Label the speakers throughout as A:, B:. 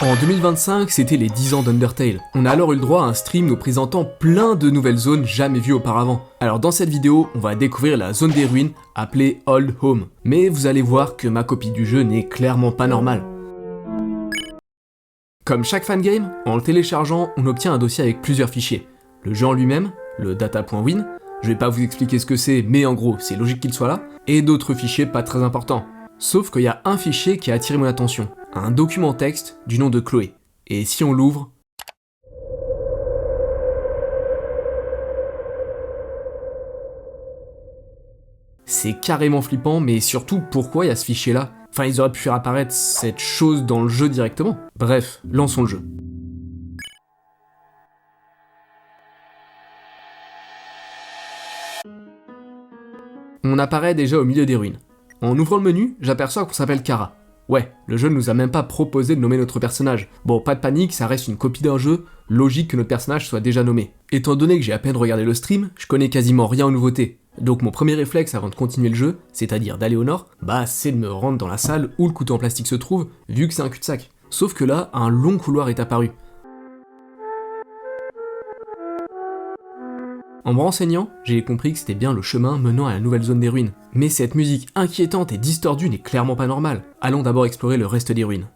A: En 2025, c'était les 10 ans d'Undertale. On a alors eu le droit à un stream nous présentant plein de nouvelles zones jamais vues auparavant. Alors dans cette vidéo, on va découvrir la zone des ruines appelée Old Home. Mais vous allez voir que ma copie du jeu n'est clairement pas normale. Comme chaque fangame, en le téléchargeant, on obtient un dossier avec plusieurs fichiers. Le jeu en lui-même, le data.win, je vais pas vous expliquer ce que c'est, mais en gros, c'est logique qu'il soit là, et d'autres fichiers pas très importants. Sauf qu'il y a un fichier qui a attiré mon attention, un document texte du nom de Chloé. Et si on l'ouvre... C'est carrément flippant, mais surtout, pourquoi il y a ce fichier-là? Enfin, ils auraient pu faire apparaître cette chose dans le jeu directement. Bref, lançons le jeu. On apparaît déjà au milieu des ruines. En ouvrant le menu, j'aperçois qu'on s'appelle Kara. Ouais, le jeu ne nous a même pas proposé de nommer notre personnage. Bon, pas de panique, ça reste une copie d'un jeu, logique que notre personnage soit déjà nommé. Étant donné que j'ai à peine regardé le stream, je connais quasiment rien aux nouveautés. Donc mon premier réflexe avant de continuer le jeu, c'est-à-dire d'aller au nord, c'est de me rendre dans la salle où le couteau en plastique se trouve, vu que c'est un cul-de-sac. Sauf que là, un long couloir est apparu. En me renseignant, j'ai compris que c'était bien le chemin menant à la nouvelle zone des ruines. Mais cette musique inquiétante et distordue n'est clairement pas normale. Allons d'abord explorer le reste des ruines.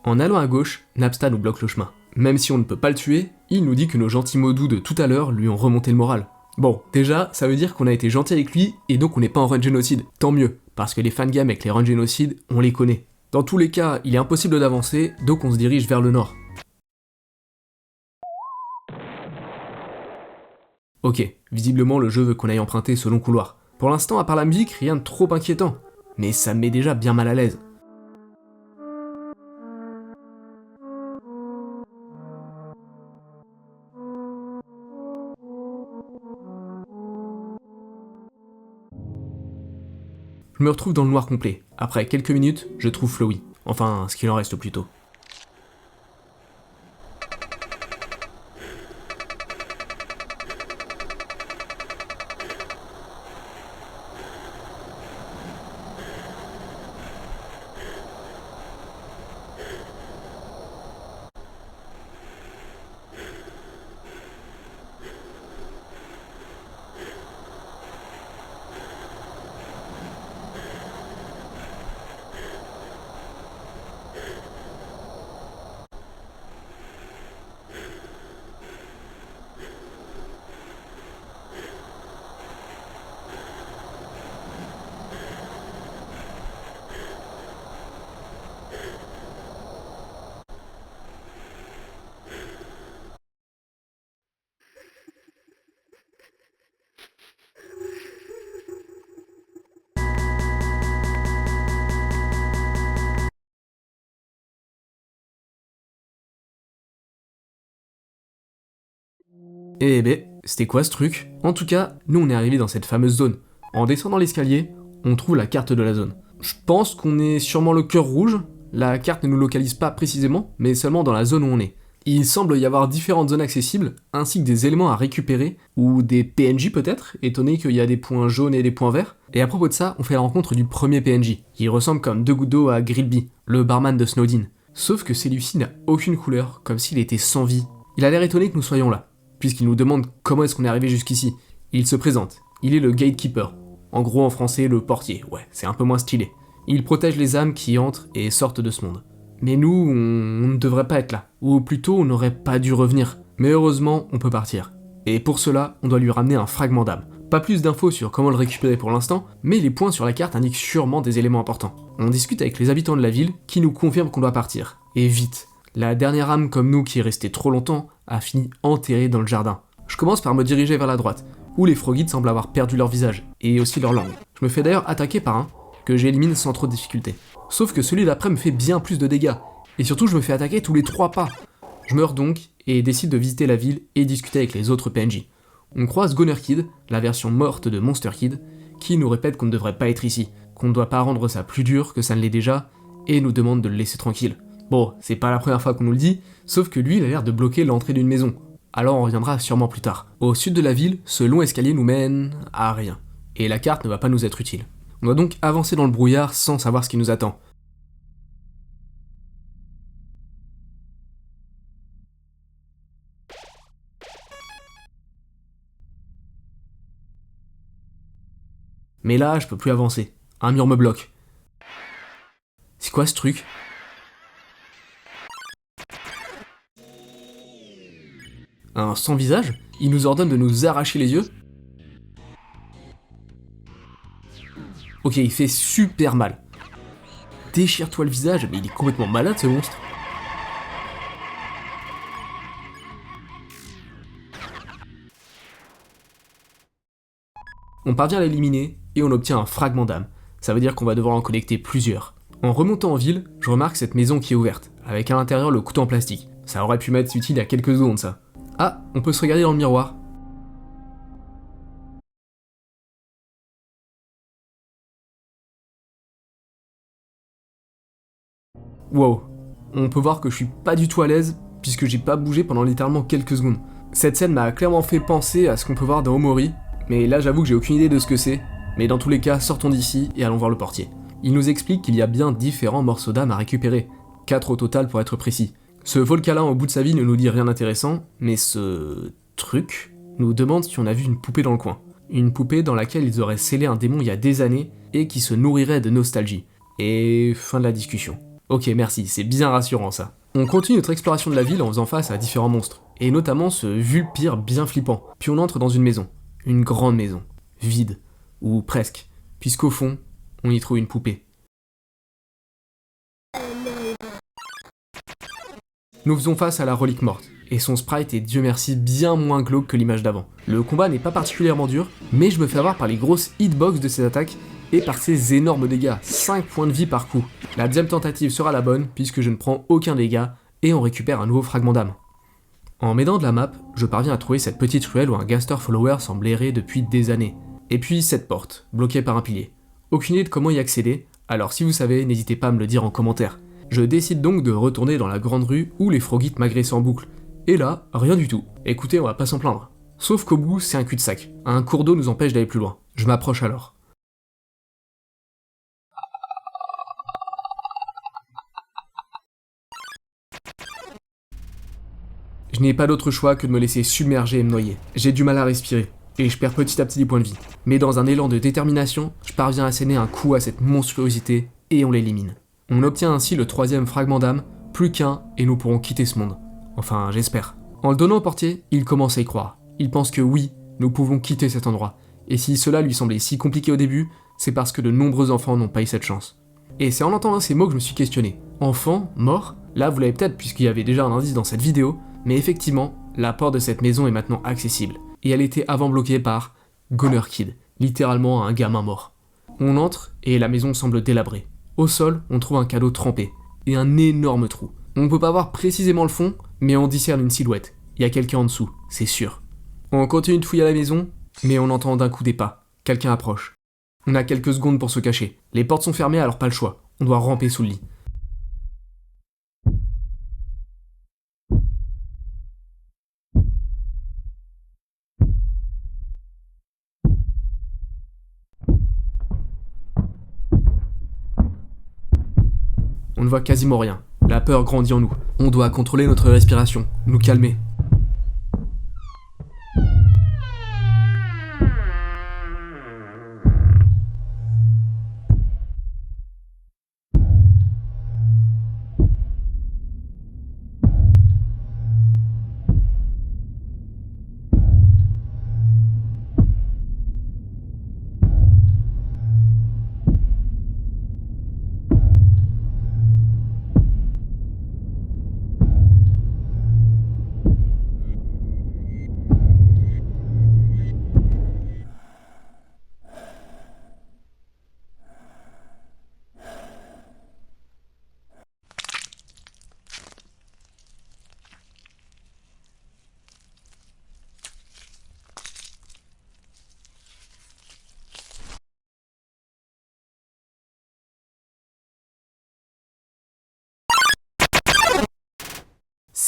A: En allant à gauche, Napsta nous bloque le chemin. Même si on ne peut pas le tuer, il nous dit que nos gentils mots doux de tout à l'heure lui ont remonté le moral. Bon, déjà, ça veut dire qu'on a été gentil avec lui et donc on n'est pas en run génocide. Tant mieux, parce que les fangames avec les run génocides, on les connaît. Dans tous les cas, il est impossible d'avancer, donc on se dirige vers le nord. Ok, visiblement le jeu veut qu'on aille emprunter ce long couloir. Pour l'instant, à part la musique, rien de trop inquiétant. Mais ça me met déjà bien mal à l'aise. Je me retrouve dans le noir complet. Après quelques minutes, je trouve Flowey. Enfin, ce qu'il en reste plutôt. Eh ben, c'était quoi ce truc? En tout cas, nous on est arrivé dans cette fameuse zone. En descendant l'escalier, on trouve la carte de la zone. Je pense qu'on est sûrement le cœur rouge. La carte ne nous localise pas précisément, mais seulement dans la zone où on est. Il semble y avoir différentes zones accessibles, ainsi que des éléments à récupérer, ou des PNJ peut-être, étant donné qu'il y a des points jaunes et des points verts. Et à propos de ça, on fait la rencontre du premier PNJ. Il ressemble comme deux gouttes d'eau à Grillby, le barman de Snowdin. Sauf que celui-ci n'a aucune couleur, comme s'il était sans vie. Il a l'air étonné que nous soyons là, puisqu'il nous demande comment est-ce qu'on est arrivé jusqu'ici. Il se présente, il est le gatekeeper. En gros en français, le portier, ouais, c'est un peu moins stylé. Il protège les âmes qui entrent et sortent de ce monde. Mais nous, on ne devrait pas être là. Ou plutôt, on n'aurait pas dû revenir. Mais heureusement, on peut partir. Et pour cela, on doit lui ramener un fragment d'âme. Pas plus d'infos sur comment le récupérer pour l'instant, mais les points sur la carte indiquent sûrement des éléments importants. On discute avec les habitants de la ville, qui nous confirment qu'on doit partir. Et vite. La dernière âme comme nous qui est restée trop longtemps, a fini enterrée dans le jardin. Je commence par me diriger vers la droite, où les Frogids semblent avoir perdu leur visage, et aussi leur langue. Je me fais d'ailleurs attaquer par un, que j'élimine sans trop de difficulté. Sauf que celui d'après me fait bien plus de dégâts, et surtout je me fais attaquer tous les 3 pas. Je meurs donc, et décide de visiter la ville et discuter avec les autres PNJ. On croise Goner Kid, la version morte de Monster Kid, qui nous répète qu'on ne devrait pas être ici, qu'on ne doit pas rendre ça plus dur que ça ne l'est déjà, et nous demande de le laisser tranquille. Bon, c'est pas la première fois qu'on nous le dit, sauf que lui il a l'air de bloquer l'entrée d'une maison. Alors on reviendra sûrement plus tard. Au sud de la ville, ce long escalier nous mène à rien. Et la carte ne va pas nous être utile. On doit donc avancer dans le brouillard sans savoir ce qui nous attend. Mais là, je peux plus avancer. Un mur me bloque. C'est quoi ce truc? Un sans-visage? Il nous ordonne de nous arracher les yeux? Ok, il fait super mal. Déchire-toi le visage, mais il est complètement malade ce monstre. On parvient à l'éliminer et on obtient un fragment d'âme. Ça veut dire qu'on va devoir en connecter plusieurs. En remontant en ville, je remarque cette maison qui est ouverte, avec à l'intérieur le couteau en plastique. Ça aurait pu m'être utile il y a quelques secondes ça. Ah, on peut se regarder dans le miroir. Wow, on peut voir que je suis pas du tout à l'aise, puisque j'ai pas bougé pendant littéralement quelques secondes. Cette scène m'a clairement fait penser à ce qu'on peut voir dans Omori, mais là j'avoue que j'ai aucune idée de ce que c'est. Mais dans tous les cas, sortons d'ici et allons voir le portier. Il nous explique qu'il y a bien différents morceaux d'âme à récupérer, 4 au total pour être précis. Ce Volcalin au bout de sa vie ne nous dit rien d'intéressant, mais ce truc nous demande si on a vu une poupée dans le coin. Une poupée dans laquelle ils auraient scellé un démon il y a des années et qui se nourrirait de nostalgie. Et fin de la discussion. Ok, merci, c'est bien rassurant ça. On continue notre exploration de la ville en faisant face à différents monstres, et notamment ce Vulpire bien flippant. Puis on entre dans une maison, une grande maison, vide, ou presque, puisqu'au fond, on y trouve une poupée. Nous faisons face à la relique morte, et son sprite est Dieu merci bien moins glauque que l'image d'avant. Le combat n'est pas particulièrement dur, mais je me fais avoir par les grosses hitbox de ses attaques, et par ses énormes dégâts, 5 points de vie par coup. La deuxième tentative sera la bonne, puisque je ne prends aucun dégât, et on récupère un nouveau fragment d'âme. En m'aidant de la map, je parviens à trouver cette petite ruelle où un Gaster Follower semble errer depuis des années. Et puis cette porte, bloquée par un pilier. Aucune idée de comment y accéder, alors si vous savez, n'hésitez pas à me le dire en commentaire. Je décide donc de retourner dans la grande rue où les Frogites m'agressaient en boucle. Et là, rien du tout. Écoutez, on va pas s'en plaindre. Sauf qu'au bout, c'est un cul-de-sac. Un cours d'eau nous empêche d'aller plus loin. Je m'approche alors. Je n'ai pas d'autre choix que de me laisser submerger et me noyer. J'ai du mal à respirer, et je perds petit à petit des points de vie. Mais dans un élan de détermination, je parviens à asséner un coup à cette monstruosité, et on l'élimine. On obtient ainsi le 3e fragment d'âme, plus qu'un, et nous pourrons quitter ce monde. Enfin, j'espère. En le donnant au portier, il commence à y croire. Il pense que oui, nous pouvons quitter cet endroit. Et si cela lui semblait si compliqué au début, c'est parce que de nombreux enfants n'ont pas eu cette chance. Et c'est en entendant ces mots que je me suis questionné. Enfant, mort? Là, vous l'avez peut-être puisqu'il y avait déjà un indice dans cette vidéo, mais effectivement, la porte de cette maison est maintenant accessible. Et elle était avant bloquée par Goner Kid, littéralement un gamin mort. On entre et la maison semble délabrée. Au sol, on trouve un cadeau trempé et un énorme trou. On peut pas voir précisément le fond, mais on discerne une silhouette. Il y a quelqu'un en dessous, c'est sûr. On continue de fouiller à la maison, mais on entend d'un coup des pas. Quelqu'un approche. On a quelques secondes pour se cacher. Les portes sont fermées, alors pas le choix. On doit ramper sous le lit. On ne voit quasiment rien. La peur grandit en nous. On doit contrôler notre respiration, nous calmer.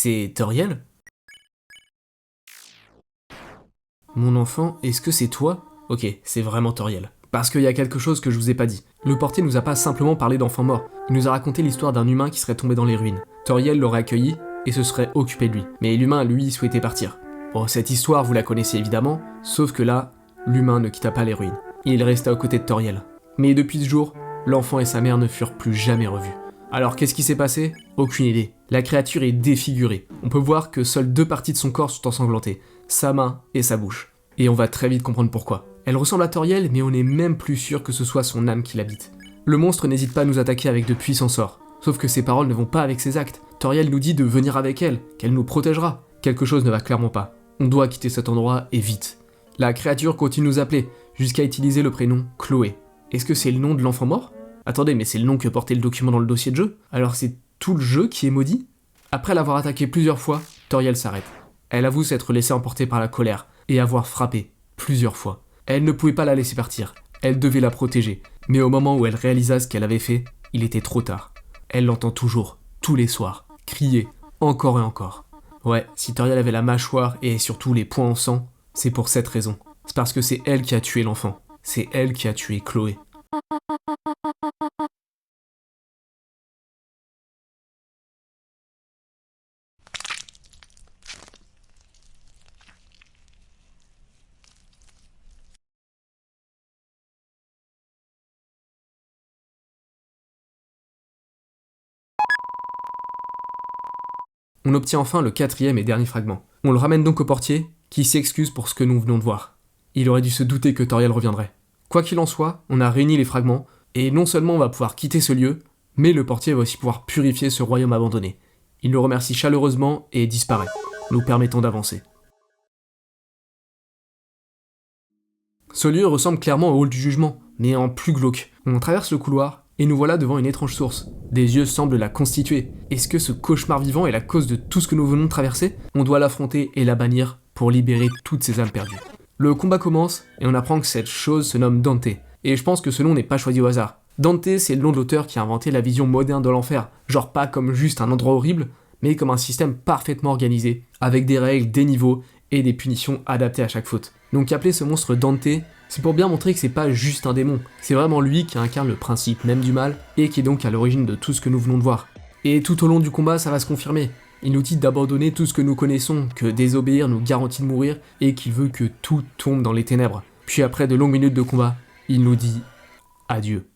A: C'est Toriel? Mon enfant, est-ce que c'est toi? Ok, c'est vraiment Toriel. Parce qu'il y a quelque chose que je vous ai pas dit. Le portier nous a pas simplement parlé d'enfants morts, il nous a raconté l'histoire d'un humain qui serait tombé dans les ruines. Toriel l'aurait accueilli et se serait occupé de lui. Mais l'humain, lui, souhaitait partir. Bon, cette histoire, vous la connaissez évidemment, sauf que là, l'humain ne quitta pas les ruines. il resta aux côtés de Toriel. Mais depuis ce jour, l'enfant et sa mère ne furent plus jamais revus. Alors qu'est-ce qui s'est passé? Aucune idée. La créature est défigurée. On peut voir que seules 2 parties de son corps sont ensanglantées, sa main et sa bouche. Et on va très vite comprendre pourquoi. Elle ressemble à Toriel, mais on n'est même plus sûr que ce soit son âme qui l'habite. Le monstre n'hésite pas à nous attaquer avec de puissants sorts. Sauf que ses paroles ne vont pas avec ses actes. Toriel nous dit de venir avec elle, qu'elle nous protégera. Quelque chose ne va clairement pas. On doit quitter cet endroit et vite. La créature continue de nous appeler, jusqu'à utiliser le prénom Chloé. Est-ce que c'est le nom de l'enfant mort? Attendez, mais c'est le nom que portait le document dans le dossier de jeu? Alors c'est tout le jeu qui est maudit? Après l'avoir attaqué plusieurs fois, Toriel s'arrête. Elle avoue s'être laissée emporter par la colère, et avoir frappé, plusieurs fois. Elle ne pouvait pas la laisser partir, elle devait la protéger. Mais au moment où elle réalisa ce qu'elle avait fait, il était trop tard. Elle l'entend toujours, tous les soirs, crier, encore et encore. Ouais, si Toriel avait la mâchoire et surtout les poings en sang, c'est pour cette raison. C'est parce que c'est elle qui a tué l'enfant. C'est elle qui a tué Chloé. On obtient enfin le 4e et dernier fragment. On le ramène donc au portier, qui s'excuse pour ce que nous venons de voir. Il aurait dû se douter que Toriel reviendrait. Quoi qu'il en soit, on a réuni les fragments, et non seulement on va pouvoir quitter ce lieu, mais le portier va aussi pouvoir purifier ce royaume abandonné. Il nous remercie chaleureusement et disparaît, nous permettant d'avancer. Ce lieu ressemble clairement au hall du jugement, mais en plus glauque. On traverse le couloir, et nous voilà devant une étrange source. Des yeux semblent la constituer. Est-ce que ce cauchemar vivant est la cause de tout ce que nous venons de traverser? On doit l'affronter et la bannir pour libérer toutes ces âmes perdues. Le combat commence, et on apprend que cette chose se nomme Dante. Et je pense que ce nom n'est pas choisi au hasard. Dante, c'est le nom de l'auteur qui a inventé la vision moderne de l'enfer. Genre pas comme juste un endroit horrible, mais comme un système parfaitement organisé, avec des règles, des niveaux, et des punitions adaptées à chaque faute. Donc appeler ce monstre Dante, c'est pour bien montrer que c'est pas juste un démon, c'est vraiment lui qui incarne le principe même du mal, et qui est donc à l'origine de tout ce que nous venons de voir. Et tout au long du combat, ça va se confirmer. Il nous dit d'abandonner tout ce que nous connaissons, que désobéir nous garantit de mourir, et qu'il veut que tout tombe dans les ténèbres. Puis après de longues minutes de combat, il nous dit adieu.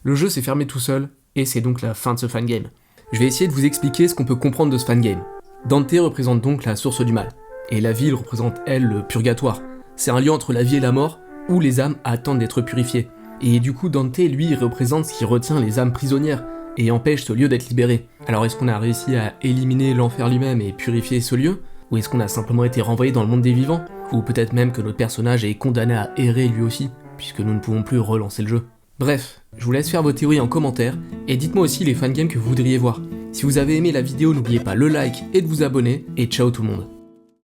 A: Le jeu s'est fermé tout seul, et c'est donc la fin de ce fangame. Je vais essayer de vous expliquer ce qu'on peut comprendre de ce fangame. Dante représente donc la source du mal, et la ville représente, elle, le purgatoire. C'est un lieu entre la vie et la mort, où les âmes attendent d'être purifiées. Et du coup, Dante, lui, représente ce qui retient les âmes prisonnières, et empêche ce lieu d'être libéré. Alors est-ce qu'on a réussi à éliminer l'enfer lui-même et purifier ce lieu? Ou est-ce qu'on a simplement été renvoyé dans le monde des vivants? Ou peut-être même que notre personnage est condamné à errer lui aussi, puisque nous ne pouvons plus relancer le jeu. Bref, je vous laisse faire vos théories en commentaire, et dites-moi aussi les fangames que vous voudriez voir. Si vous avez aimé la vidéo, n'oubliez pas le like et de vous abonner, et ciao tout le monde.